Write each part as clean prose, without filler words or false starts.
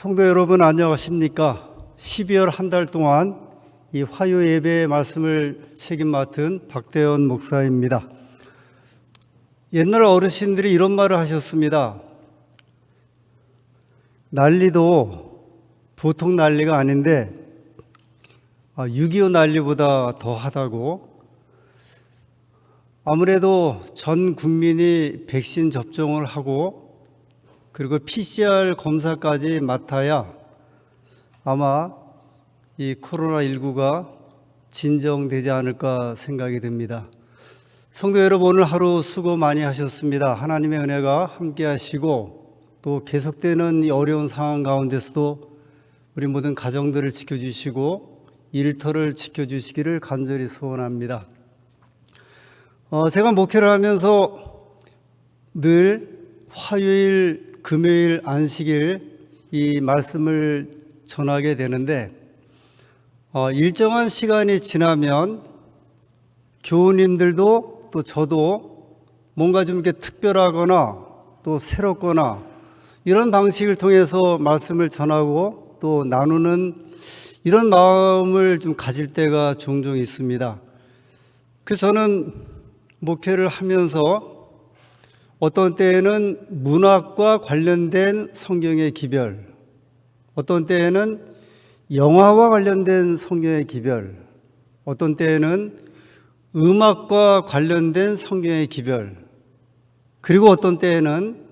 성도 여러분 안녕하십니까? 12월 한 달 동안 이 화요 예배의 말씀을 책임 맡은 박대원 목사입니다. 옛날 어르신들이 이런 말을 하셨습니다. 난리도 보통 난리가 아닌데 6.25 난리보다 더하다고. 아무래도 전 국민이 백신 접종을 하고 그리고 PCR 검사까지 맡아야 아마 이 코로나19가 진정되지 않을까 생각이 듭니다. 성도 여러분, 오늘 하루 수고 많이 하셨습니다. 하나님의 은혜가 함께 하시고 또 계속되는 이 어려운 상황 가운데서도 우리 모든 가정들을 지켜주시고 일터를 지켜주시기를 간절히 소원합니다. 제가 목회를 하면서 늘 화요일, 금요일, 안식일 이 말씀을 전하게 되는데 일정한 시간이 지나면 교우님들도 또 저도 뭔가 좀 이렇게 특별하거나 또 새롭거나 이런 방식을 통해서 말씀을 전하고 또 나누는 이런 마음을 좀 가질 때가 종종 있습니다. 그래서 저는 목회를 하면서 어떤 때에는 문학과 관련된 성경의 기별, 어떤 때에는 영화와 관련된 성경의 기별, 어떤 때에는 음악과 관련된 성경의 기별, 그리고 어떤 때에는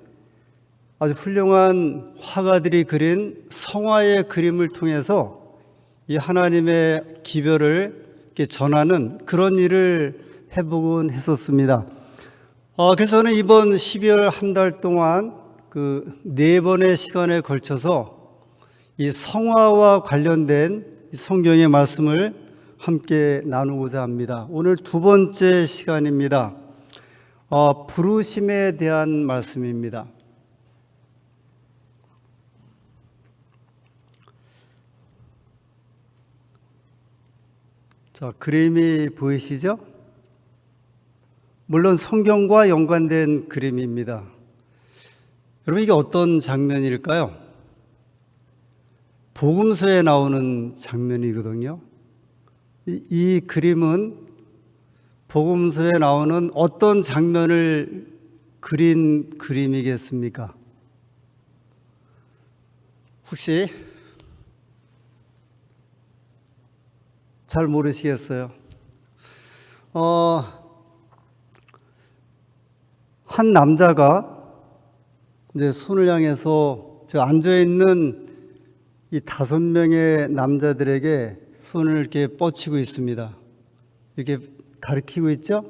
아주 훌륭한 화가들이 그린 성화의 그림을 통해서 이 하나님의 기별을 이렇게 전하는 그런 일을 해보곤 했었습니다. 그래서 저는 이번 12월 한 달 동안 그 4번의 시간에 걸쳐서 이 성화와 관련된 성경의 말씀을 함께 나누고자 합니다. 오늘 2번째 시간입니다. 부르심에 대한 말씀입니다. 자, 그림이 보이시죠? 물론 성경과 연관된 그림입니다. 여러분, 이게 어떤 장면일까요? 복음서에 나오는 장면이거든요. 이 그림은 복음서에 나오는 어떤 장면을 그린 그림이겠습니까? 혹시 잘 모르시겠어요? 한 남자가 이제 손을 향해서 저 앉아있는 이 5명의 남자들에게 손을 이렇게 뻗치고 있습니다. 이렇게 가리키고 있죠?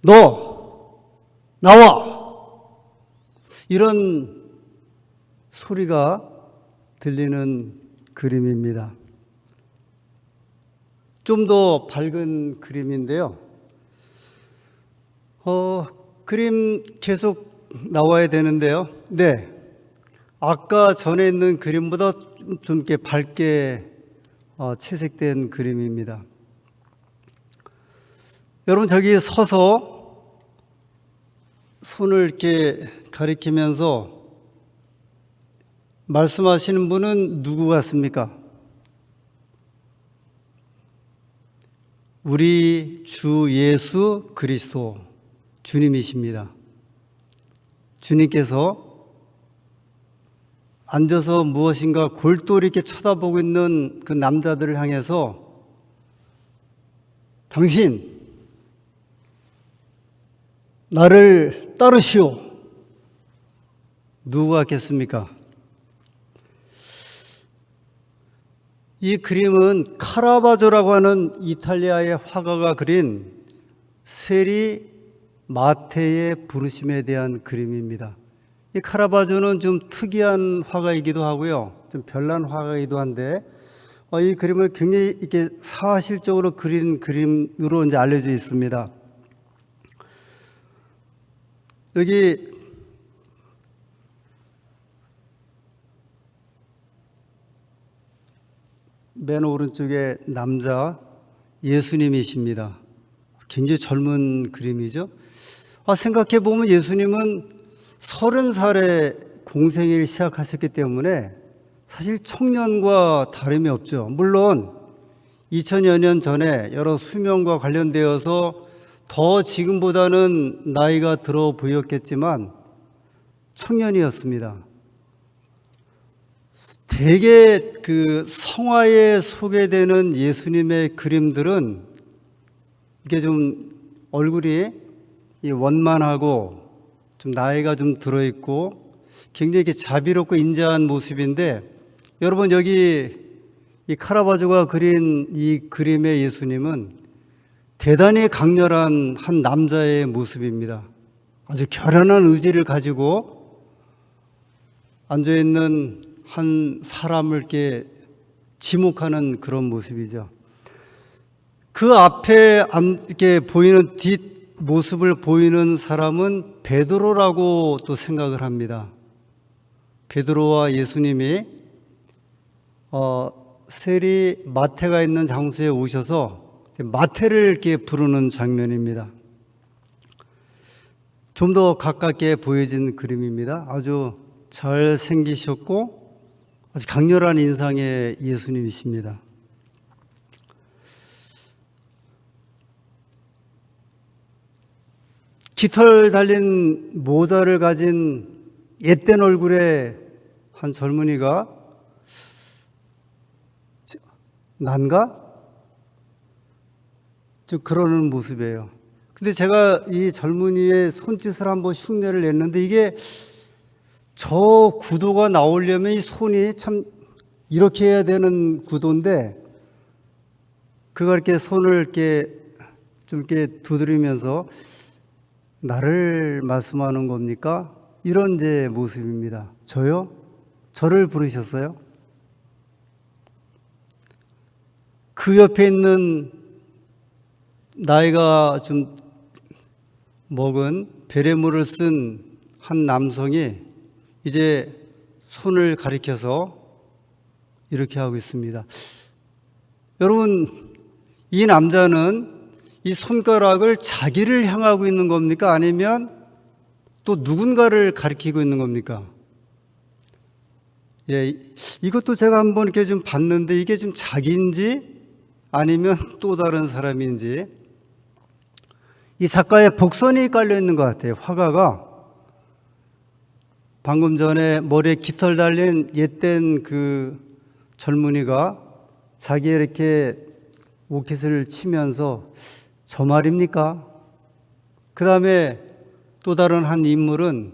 너! 나와! 이런 소리가 들리는 그림입니다. 좀 더 밝은 그림인데요. 그림 계속 나와야 되는데요. 네. 아까 전에 있는 그림보다 좀 이렇게 밝게 채색된 그림입니다. 여러분, 저기 서서 손을 이렇게 가리키면서 말씀하시는 분은 누구 같습니까? 우리 주 예수 그리스도 주님이십니다. 주님께서 앉아서 무엇인가 골똘히 이렇게 쳐다보고 있는 그 남자들을 향해서 당신 나를 따르시오. 누가 같겠습니까? 이 그림은 카라바조라고 하는 이탈리아의 화가가 그린 세리 마테의 부르심에 대한 그림입니다. 이 카라바조는 좀 특이한 화가이기도 하고요, 좀 별난 화가이기도 한데 이 그림을 굉장히 이렇게 사실적으로 그린 그림으로 이제 알려져 있습니다. 여기 맨 오른쪽에 남자 예수님이십니다. 굉장히 젊은 그림이죠. 생각해 보면 예수님은 30살에 공생애를 시작하셨기 때문에 사실 청년과 다름이 없죠. 물론 2000여 년 전에 여러 수명과 관련되어서 더 지금보다는 나이가 들어 보였겠지만 청년이었습니다. 대개 그 성화에 소개되는 예수님의 그림들은 이게 좀 얼굴이 원만하고 좀 나이가 좀 들어있고 굉장히 이렇게 자비롭고 인자한 모습인데, 여러분 여기 이 카라바조가 그린 이 그림의 예수님은 대단히 강렬한 한 남자의 모습입니다. 아주 결연한 의지를 가지고 앉아있는 한 사람을 이렇게 지목하는 그런 모습이죠. 그 앞에 이렇게 보이는 뒷 모습을 보이는 사람은 베드로라고 또 생각을 합니다. 베드로와 예수님이 세리 마태가 있는 장소에 오셔서 마태를 이렇게 부르는 장면입니다. 좀 더 가깝게 보여진 그림입니다. 아주 잘 생기셨고 아주 강렬한 인상의 예수님이십니다. 깃털 달린 모자를 가진 옅된 얼굴의 한 젊은이가 난가? 좀 그러는 모습이에요. 근데 제가 이 젊은이의 손짓을 한번 흉내를 냈는데 이게 저 구도가 나오려면 이 손이 참 이렇게 해야 되는 구도인데 그가 이렇게 손을 이렇게 좀 이렇게 두드리면서 나를 말씀하는 겁니까? 이런 제 모습입니다. 저요? 저를 부르셨어요? 그 옆에 있는 나이가 좀 먹은 베레모를 쓴 한 남성이 이제 손을 가리켜서 이렇게 하고 있습니다. 여러분, 이 남자는 이 손가락을 자기를 향하고 있는 겁니까? 아니면 또 누군가를 가리키고 있는 겁니까? 예, 이것도 제가 한번 이렇게 좀 봤는데 이게 좀 자기인지 아니면 또 다른 사람인지, 이 작가의 복선이 깔려 있는 것 같아요. 화가가 방금 전에 머리에 깃털 달린 옅된 그 젊은이가 자기의 이렇게 옷깃을 치면서 저 말입니까? 그 다음에 또 다른 한 인물은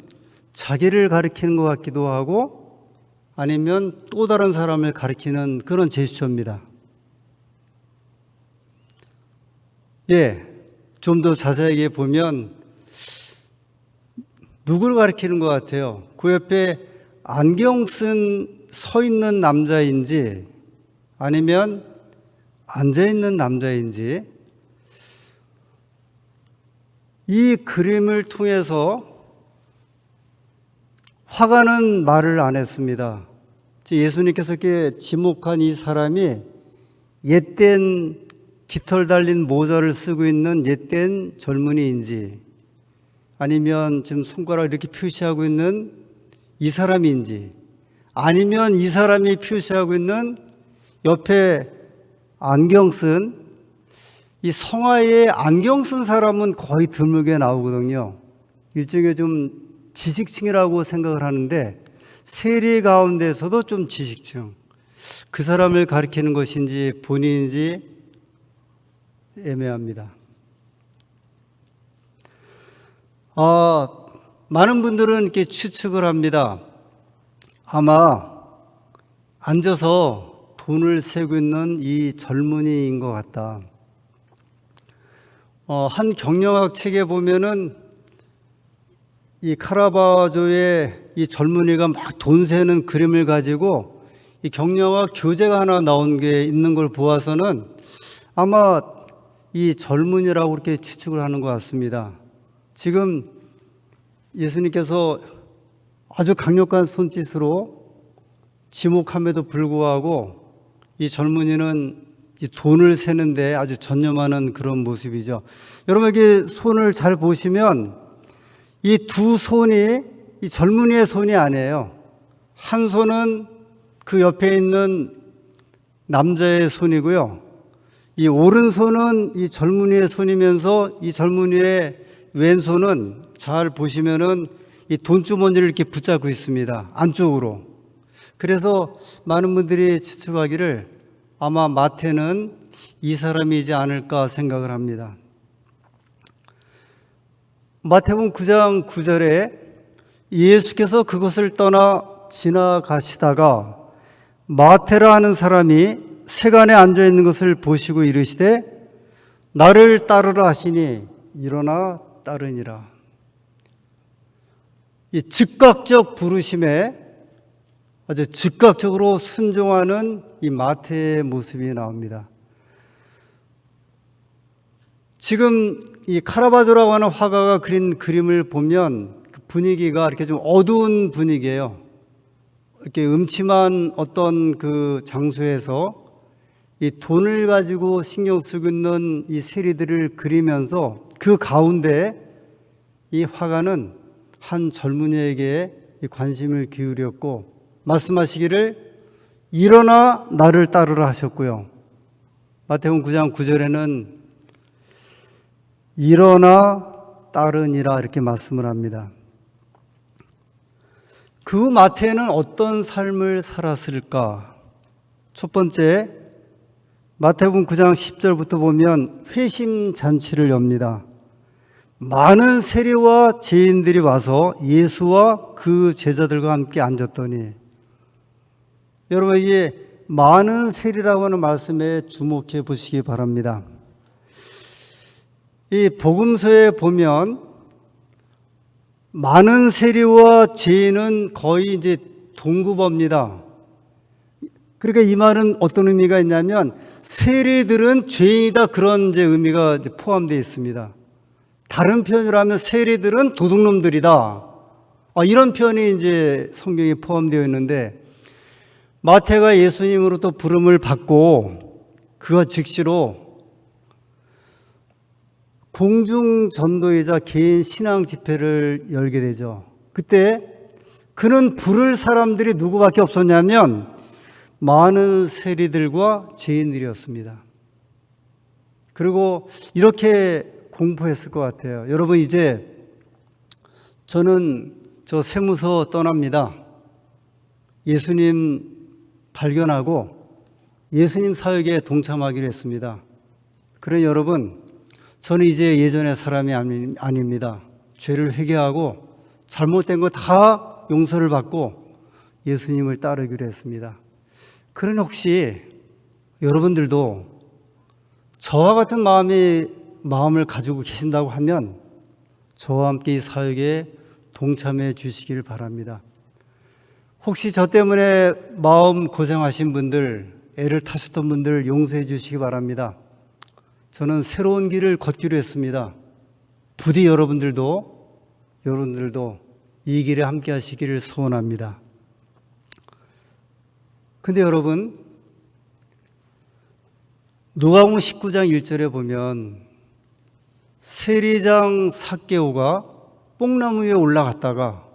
자기를 가리키는 것 같기도 하고 아니면 또 다른 사람을 가리키는 그런 제스처입니다. 예, 좀 더 자세하게 보면 누구를 가리키는 것 같아요? 그 옆에 안경 쓴 서 있는 남자인지 아니면 앉아 있는 남자인지, 이 그림을 통해서 화가는 말을 안 했습니다. 예수님께서 이렇게 지목한 이 사람이 옅된 깃털 달린 모자를 쓰고 있는 옅된 젊은이인지 아니면 지금 손가락을 이렇게 표시하고 있는 이 사람인지 아니면 이 사람이 표시하고 있는 옆에 안경 쓴 이 성화에 안경 쓴 사람은 거의 드물게 나오거든요. 일종의 좀 지식층이라고 생각을 하는데 세리 가운데서도 좀 지식층, 그 사람을 가리키는 것인지 본인인지 애매합니다. 많은 분들은 이렇게 추측을 합니다. 아마 앉아서 돈을 세고 있는 이 젊은이인 것 같다. 한 경영학 책에 보면은 이 카라바조의 이 젊은이가 막 돈 세는 그림을 가지고 이 경영학 교재가 하나 나온 게 있는 걸 보아서는 아마 이 젊은이라고 그렇게 추측을 하는 것 같습니다. 지금 예수님께서 아주 강력한 손짓으로 지목함에도 불구하고 이 젊은이는 이 돈을 세는데 아주 전념하는 그런 모습이죠. 여러분, 여기 손을 잘 보시면 이 두 손이 이 젊은이의 손이 아니에요. 한 손은 그 옆에 있는 남자의 손이고요. 이 오른손은 이 젊은이의 손이면서 이 젊은이의 왼손은 잘 보시면은 이 돈주머니를 이렇게 붙잡고 있습니다. 안쪽으로. 그래서 많은 분들이 추측하기를 아마 마태는 이 사람이지 않을까 생각을 합니다. 마태복음 9장 9절에 예수께서 그곳을 떠나 지나가시다가 마태라 하는 사람이 세간에 앉아 있는 것을 보시고 이르시되 나를 따르라 하시니 일어나 따르니라. 이 즉각적 부르심에 아주 즉각적으로 순종하는 이 마태의 모습이 나옵니다. 지금 이 카라바조라고 하는 화가가 그린 그림을 보면 그 분위기가 이렇게 좀 어두운 분위기예요. 이렇게 음침한 어떤 그 장소에서 이 돈을 가지고 신경 쓰고 있는 이 세리들을 그리면서 그 가운데 이 화가는 한 젊은이에게 관심을 기울였고 말씀하시기를 일어나 나를 따르라 하셨고요. 마태복음 9장 9절에는 일어나 따르니라 이렇게 말씀을 합니다. 그 마태는 어떤 삶을 살았을까? 첫 번째, 마태복음 9장 10절부터 보면 회심 잔치를 엽니다. 많은 세리와 죄인들이 와서 예수와 그 제자들과 함께 앉았더니, 여러분 이게 많은 세리라고 하는 말씀에 주목해 보시기 바랍니다. 이 복음서에 보면 많은 세리와 죄인은 거의 이제 동급어입니다. 그러니까 이 말은 어떤 의미가 있냐면 세리들은 죄인이다 그런 이제 의미가 이제 포함되어 있습니다. 다른 표현으로 하면 세리들은 도둑놈들이다. 이런 표현이 이제 성경에 포함되어 있는데 마태가 예수님으로부터 부름을 받고 그가 즉시로 공중 전도이자 개인 신앙 집회를 열게 되죠. 그때 그는 부를 사람들이 누구밖에 없었냐면 많은 세리들과 죄인들이었습니다. 그리고 이렇게 공부했을 것 같아요. 여러분 이제 저는 저 세무서 떠납니다. 예수님 발견하고 예수님 사역에 동참하기로 했습니다. 그러니 여러분 저는 이제 예전의 사람이 아닙니다. 죄를 회개하고 잘못된 거 다 용서를 받고 예수님을 따르기로 했습니다. 그러니 혹시 여러분들도 저와 같은 마음을 가지고 계신다고 하면 저와 함께 이 사역에 동참해 주시길 바랍니다. 혹시 저 때문에 마음 고생하신 분들, 애를 타셨던 분들 용서해 주시기 바랍니다. 저는 새로운 길을 걷기로 했습니다. 부디 여러분들도 이 길에 함께 하시기를 소원합니다. 근데 여러분, 누가복음 19장 1절에 보면 세리장 삭개오가 뽕나무 위에 올라갔다가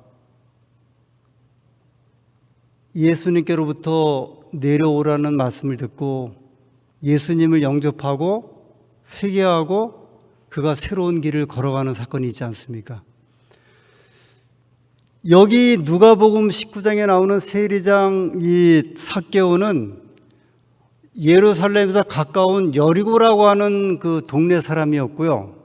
예수님께로부터 내려오라는 말씀을 듣고 예수님을 영접하고 회개하고 그가 새로운 길을 걸어가는 사건이 있지 않습니까? 여기 누가복음 19장에 나오는 세리장 이 삭개오는 예루살렘에서 가까운 여리고라고 하는 그 동네 사람이었고요.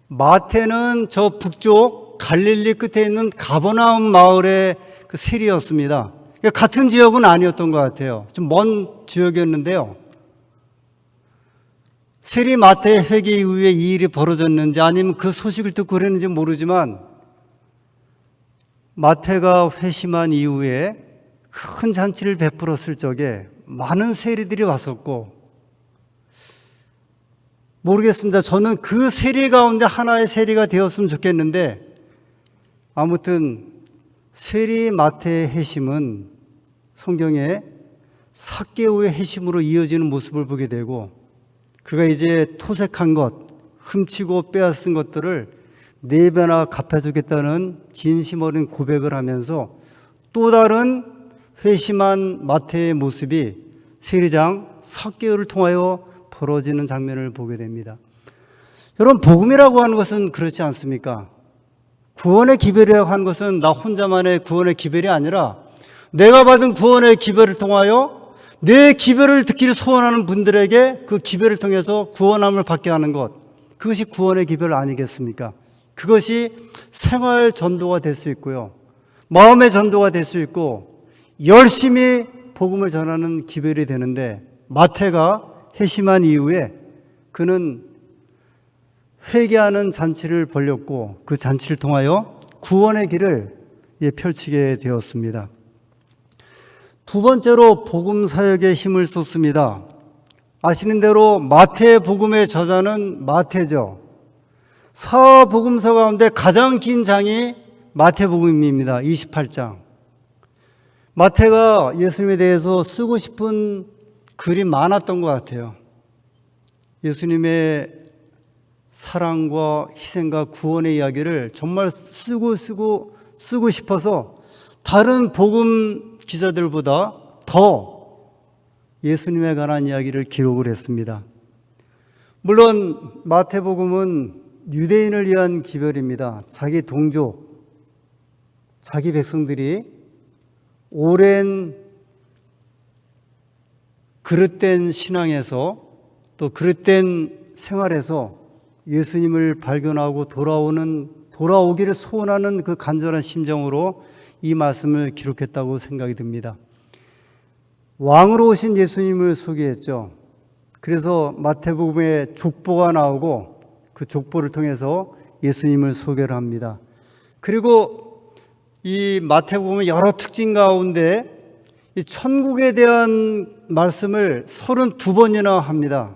마태는 저 북쪽 갈릴리 끝에 있는 가버나움 마을의 그 세리였습니다. 같은 지역은 아니었던 것 같아요. 좀 먼 지역이었는데요. 세리 마태의 회개 이후에 이 일이 벌어졌는지 아니면 그 소식을 듣고 그랬는지 모르지만 마태가 회심한 이후에 큰 잔치를 베풀었을 적에 많은 세리들이 왔었고 모르겠습니다. 저는 그 세리 가운데 하나의 세리가 되었으면 좋겠는데 아무튼 세리 마태의 회심은 성경에 삭개오의 회심으로 이어지는 모습을 보게 되고 그가 이제 토색한 것, 훔치고 빼앗은 것들을 4배나 갚아주겠다는 진심 어린 고백을 하면서 또 다른 회심한 마태의 모습이 세리장 삭개오를 통하여 벌어지는 장면을 보게 됩니다. 여러분, 복음이라고 하는 것은 그렇지 않습니까? 구원의 기별이라고 하는 것은 나 혼자만의 구원의 기별이 아니라 내가 받은 구원의 기별을 통하여 내 기별을 듣기를 소원하는 분들에게 그 기별을 통해서 구원함을 받게 하는 것, 그것이 구원의 기별 아니겠습니까? 그것이 생활 전도가 될 수 있고요, 마음의 전도가 될 수 있고 열심히 복음을 전하는 기별이 되는데, 마태가 회심한 이후에 그는 회개하는 잔치를 벌였고 그 잔치를 통하여 구원의 길을 펼치게 되었습니다. 두 번째로 복음 사역에 힘을 쏟습니다. 아시는 대로 마태복음의 저자는 마태죠. 사복음서 가운데 가장 긴 장이 마태복음입니다. 28장. 마태가 예수님에 대해서 쓰고 싶은 글이 많았던 것 같아요. 예수님의 사랑과 희생과 구원의 이야기를 정말 쓰고 싶어서 다른 복음 기자들보다 더 예수님에 관한 이야기를 기록을 했습니다. 물론 마태복음은 유대인을 위한 기별입니다. 자기 동족, 자기 백성들이 오랜 그릇된 신앙에서 또 그릇된 생활에서 예수님을 발견하고 돌아오기를 소원하는 그 간절한 심정으로 이 말씀을 기록했다고 생각이 듭니다. 왕으로 오신 예수님을 소개했죠. 그래서 마태복음에 족보가 나오고 그 족보를 통해서 예수님을 소개를 합니다. 그리고 이 마태복음의 여러 특징 가운데 이 천국에 대한 말씀을 32번이나 합니다.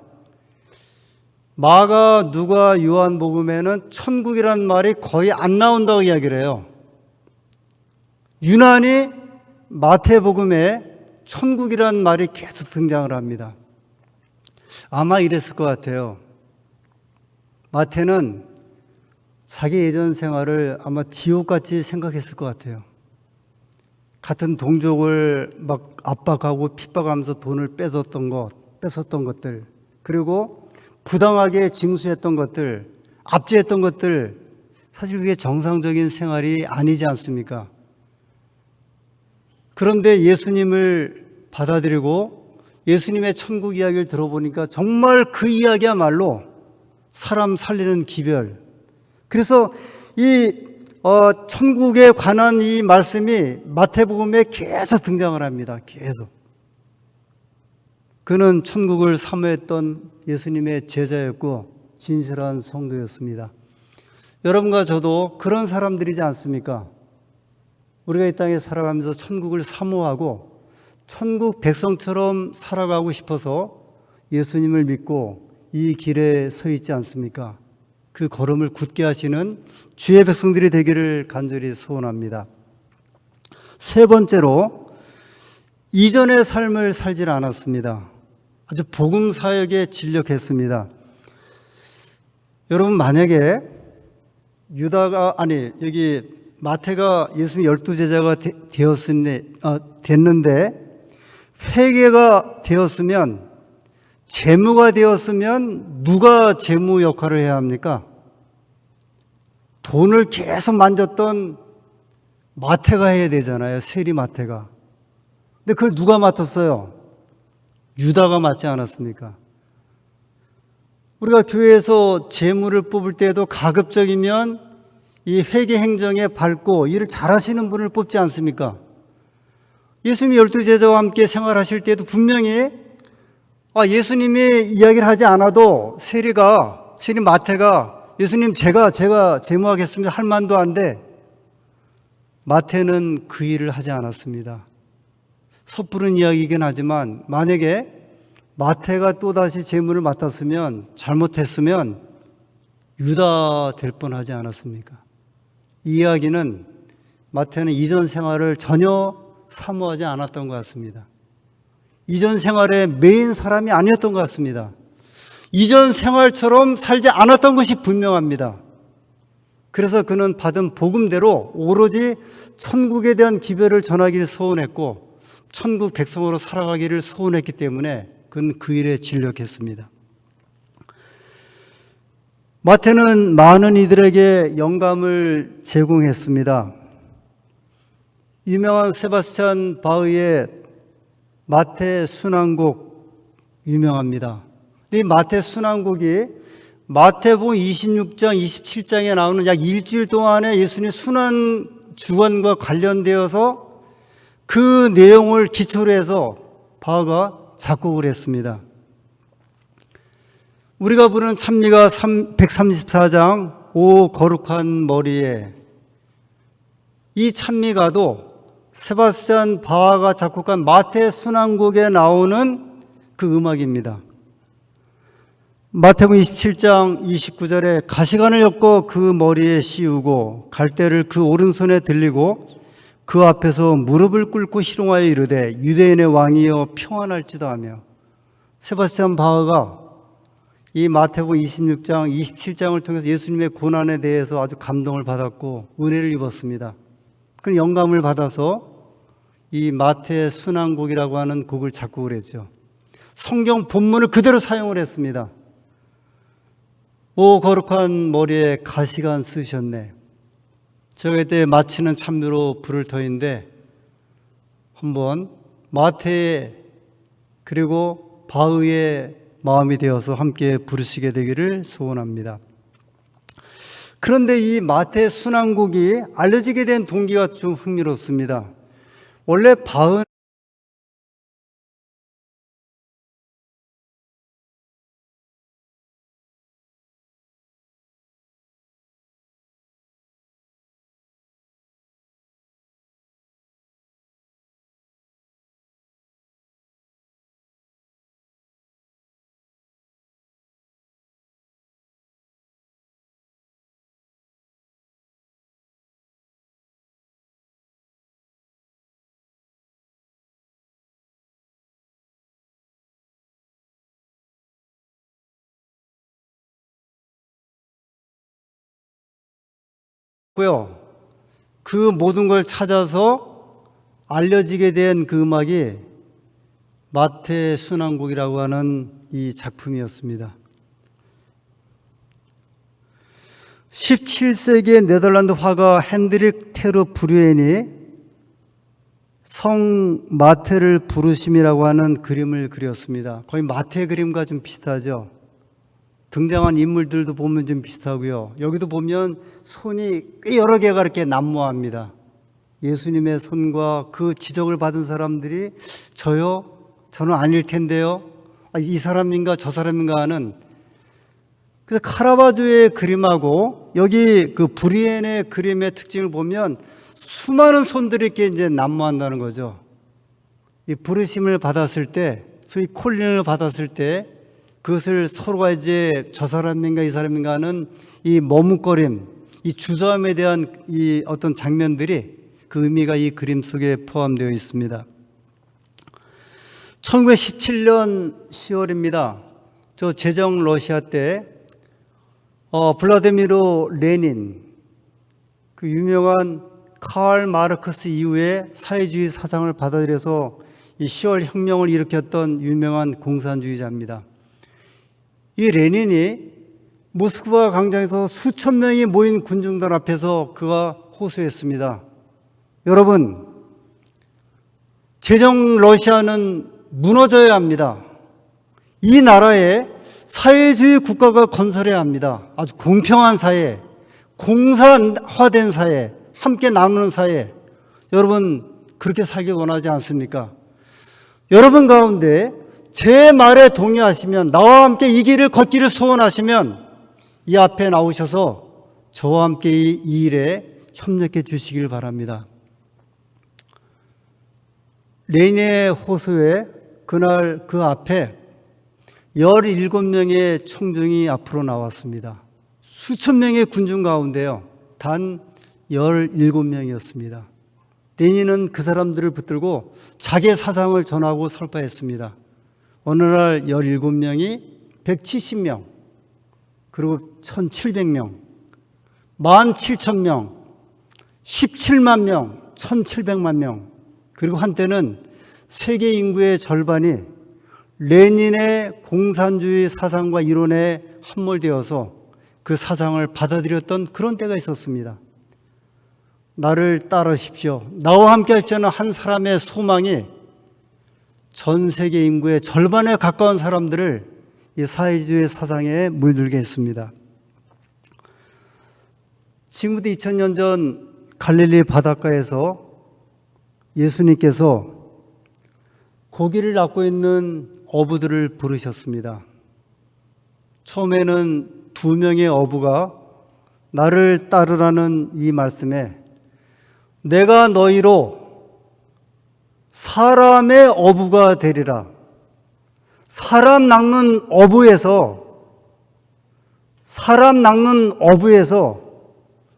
마가, 누가, 요한복음에는 천국이라는 말이 거의 안 나온다고 이야기를 해요. 유난히 마태복음에 천국이라는 말이 계속 등장을 합니다. 아마 이랬을 것 같아요. 마태는 자기 예전 생활을 아마 지옥같이 생각했을 것 같아요. 같은 동족을 막 압박하고 핍박하면서 돈을 뺏었던 것들, 그리고 부당하게 징수했던 것들, 압제했던 것들, 사실 그게 정상적인 생활이 아니지 않습니까? 그런데 예수님을 받아들이고 예수님의 천국 이야기를 들어보니까 정말 그 이야기야말로 사람 살리는 기별. 그래서 이 천국에 관한 이 말씀이 마태복음에 계속 등장을 합니다. 계속. 그는 천국을 사모했던 예수님의 제자였고 진실한 성도였습니다. 여러분과 저도 그런 사람들이지 않습니까? 우리가 이 땅에 살아가면서 천국을 사모하고 천국 백성처럼 살아가고 싶어서 예수님을 믿고 이 길에 서 있지 않습니까? 그 걸음을 굳게 하시는 주의 백성들이 되기를 간절히 소원합니다. 세 번째로, 이전의 삶을 살질 않았습니다. 아주 복음 사역에 진력했습니다. 여러분, 만약에 여기 마태가 예수님 12제자가 됐는데 회개가 되었으면, 재무가 되었으면 누가 재무 역할을 해야 합니까? 돈을 계속 만졌던 마태가 해야 되잖아요. 세리 마태가. 근데 그걸 누가 맡았어요? 유다가 맡지 않았습니까? 우리가 교회에서 재무를 뽑을 때에도 가급적이면 이 회계 행정에 밝고 일을 잘하시는 분을 뽑지 않습니까? 예수님이 12제자와 함께 생활하실 때도 분명히 예수님이 이야기를 하지 않아도 세리 마태가 예수님 제가 재무하겠습니다 할 만도 한데 마태는 그 일을 하지 않았습니다. 섣부른 이야기이긴 하지만 만약에 마태가 또다시 재무를 맡았으면, 잘못했으면 유다 될 뻔하지 않았습니까? 이 이야기는 마태는 이전 생활을 전혀 사모하지 않았던 것 같습니다. 이전 생활의 메인 사람이 아니었던 것 같습니다. 이전 생활처럼 살지 않았던 것이 분명합니다. 그래서 그는 받은 복음대로 오로지 천국에 대한 기별을 전하기를 소원했고 천국 백성으로 살아가기를 소원했기 때문에 그는 그 일에 진력했습니다. 마태는 많은 이들에게 영감을 제공했습니다. 유명한 세바스찬 바흐의 마태 순환곡 유명합니다. 이 마태 순환곡이 마태복음 26장, 27장에 나오는 약 일주일 동안에 예수님 순환 주간과 관련되어서 그 내용을 기초로 해서 바흐가 작곡을 했습니다. 우리가 부르는 찬미가 134장 오 거룩한 머리에, 이 찬미가도 세바스찬 바흐가 작곡한 마태 순환곡에 나오는 그 음악입니다. 마태복음 27장 29절에 가시관을 엮어 그 머리에 씌우고 갈대를 그 오른손에 들리고 그 앞에서 무릎을 꿇고 희롱하여 이르되 유대인의 왕이여 평안할지도 하며, 세바스찬 바흐가 이 마태복음 26장 27장을 통해서 예수님의 고난에 대해서 아주 감동을 받았고 은혜를 입었습니다. 그 영감을 받아서 이 마태 순환곡이라고 하는 곡을 작곡을 했죠. 성경 본문을 그대로 사용을 했습니다. 오 거룩한 머리에 가시관 쓰셨네. 제가 이때 마치는 찬미로 부를 터인데 한번 마태의 그리고 바흐의 마음이 되어서 함께 부르시게 되기를 소원합니다. 그런데 이 마태 순환곡이 알려지게 된 동기가 좀 흥미롭습니다. 원래 바흐는 고요. 그 모든 걸 찾아서 알려지게 된 그 음악이 마태 순환곡이라고 하는 이 작품이었습니다. 17세기의 네덜란드 화가 핸드릭 테르 브류엔이 성 마태를 부르심이라고 하는 그림을 그렸습니다. 거의 마태 그림과 좀 비슷하죠. 등장한 인물들도 보면 좀 비슷하고요. 여기도 보면 손이 꽤 여러 개가 이렇게 난무합니다. 예수님의 손과 그 지적을 받은 사람들이 저요? 저는 아닐 텐데요. 이 사람인가 저 사람인가 하는, 그래서 카라바조의 그림하고 여기 그 브리엔의 그림의 특징을 보면 수많은 손들이 이렇게 이제 난무한다는 거죠. 이 부르심을 받았을 때, 소위 콜링을 받았을 때 그것을 서로가 이제 저 사람인가 이 사람인가 하는 이 머뭇거림, 이 주저함에 대한 이 어떤 장면들이 그 의미가 이 그림 속에 포함되어 있습니다. 1917년 10월입니다. 저 제정 러시아 때 블라디미르 레닌, 그 유명한 칼 마르크스 이후에 사회주의 사상을 받아들여서 이 10월 혁명을 일으켰던 유명한 공산주의자입니다. 이 레닌이 모스크바 광장에서 수천 명이 모인 군중들 앞에서 그가 호소했습니다. 여러분, 제정 러시아는 무너져야 합니다. 이 나라에 사회주의 국가가 건설해야 합니다. 아주 공평한 사회, 공산화된 사회, 함께 나누는 사회. 여러분, 그렇게 살기 원하지 않습니까? 여러분 가운데 제 말에 동의하시면, 나와 함께 이 길을 걷기를 소원하시면 이 앞에 나오셔서 저와 함께 이 일에 협력해 주시길 바랍니다. 레닌의 호소에 그날 그 앞에 17명의 총정이 앞으로 나왔습니다. 수천 명의 군중 가운데요, 단 17명이었습니다. 레닌은 그 사람들을 붙들고 자기의 사상을 전하고 설파했습니다. 어느 날 17명이 170명, 그리고 1700명, 17,000명, 17만 명, 1,700만 명, 그리고 한때는 세계 인구의 절반이 레닌의 공산주의 사상과 이론에 함몰되어서 그 사상을 받아들였던 그런 때가 있었습니다. 나를 따르십시오, 나와 함께 하십시오는 한 사람의 소망이 전 세계 인구의 절반에 가까운 사람들을 이 사회주의 사상에 물들게 했습니다. 지금부터 2000년 전 갈릴리 바닷가에서 예수님께서 고기를 낚고 있는 어부들을 부르셨습니다. 처음에는 2명의 어부가 나를 따르라는 이 말씀에 내가 너희로 사람의 어부가 되리라. 사람 낚는 어부에서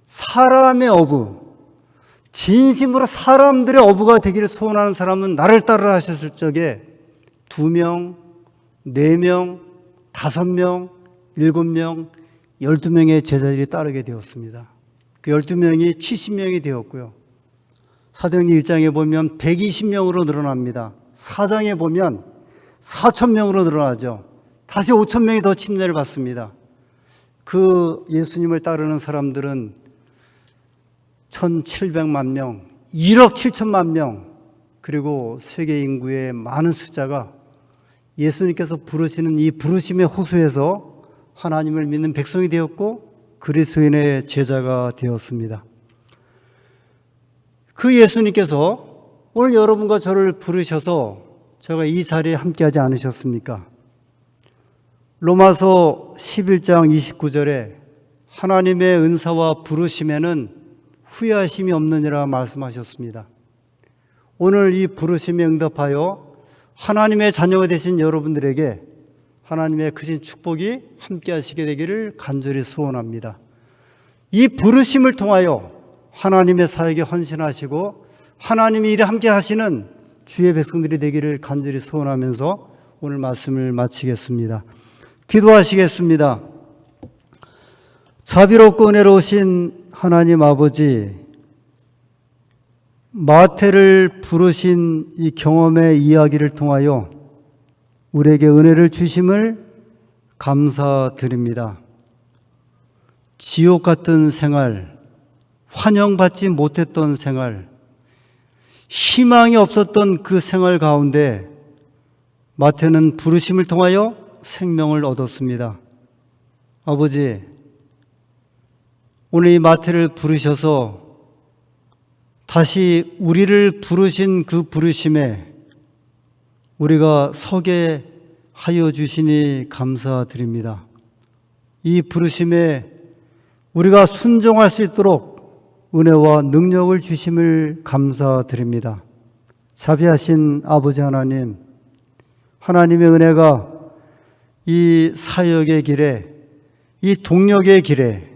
사람의 어부, 진심으로 사람들의 어부가 되기를 소원하는 사람은 나를 따르라 하셨을 적에 2명, 4명, 5명, 7명, 12명의 제자들이 따르게 되었습니다. 그 12명이 70명이 되었고요. 사도행전 1장에 보면 120명으로 늘어납니다. 4장에 보면 4,000명으로 늘어나죠. 다시 5,000명이 더 침례를 받습니다. 그 예수님을 따르는 사람들은 1,700만 명, 1억 7천만 명, 그리고 세계 인구의 많은 숫자가 예수님께서 부르시는 이 부르심의 호수에서 하나님을 믿는 백성이 되었고 그리스도인의 제자가 되었습니다. 그 예수님께서 오늘 여러분과 저를 부르셔서 제가 이 자리에 함께하지 않으셨습니까? 로마서 11장 29절에 하나님의 은사와 부르심에는 후회하심이 없느니라 말씀하셨습니다. 오늘 이 부르심에 응답하여 하나님의 자녀가 되신 여러분들에게 하나님의 크신 축복이 함께하시게 되기를 간절히 소원합니다. 이 부르심을 통하여 하나님의 사역에 헌신하시고 하나님이 일에 함께 하시는 주의 백성들이 되기를 간절히 소원하면서 오늘 말씀을 마치겠습니다. 기도하시겠습니다. 자비롭고 은혜로우신 하나님 아버지, 마태를 부르신 이 경험의 이야기를 통하여 우리에게 은혜를 주심을 감사드립니다. 지옥 같은 생활, 환영받지 못했던 생활, 희망이 없었던 그 생활 가운데 마태는 부르심을 통하여 생명을 얻었습니다. 아버지, 오늘 이 마태를 부르셔서 다시 우리를 부르신 그 부르심에 우리가 서게 하여 주시니 감사드립니다. 이 부르심에 우리가 순종할 수 있도록 은혜와 능력을 주심을 감사드립니다. 자비하신 아버지 하나님, 하나님의 은혜가 이 사역의 길에, 이 동력의 길에,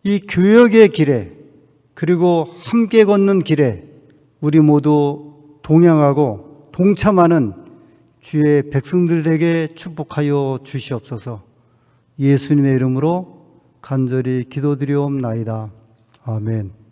이 교역의 길에, 그리고 함께 걷는 길에 우리 모두 동행하고 동참하는 주의 백성들에게 축복하여 주시옵소서. 예수님의 이름으로 간절히 기도드리옵나이다. 아멘.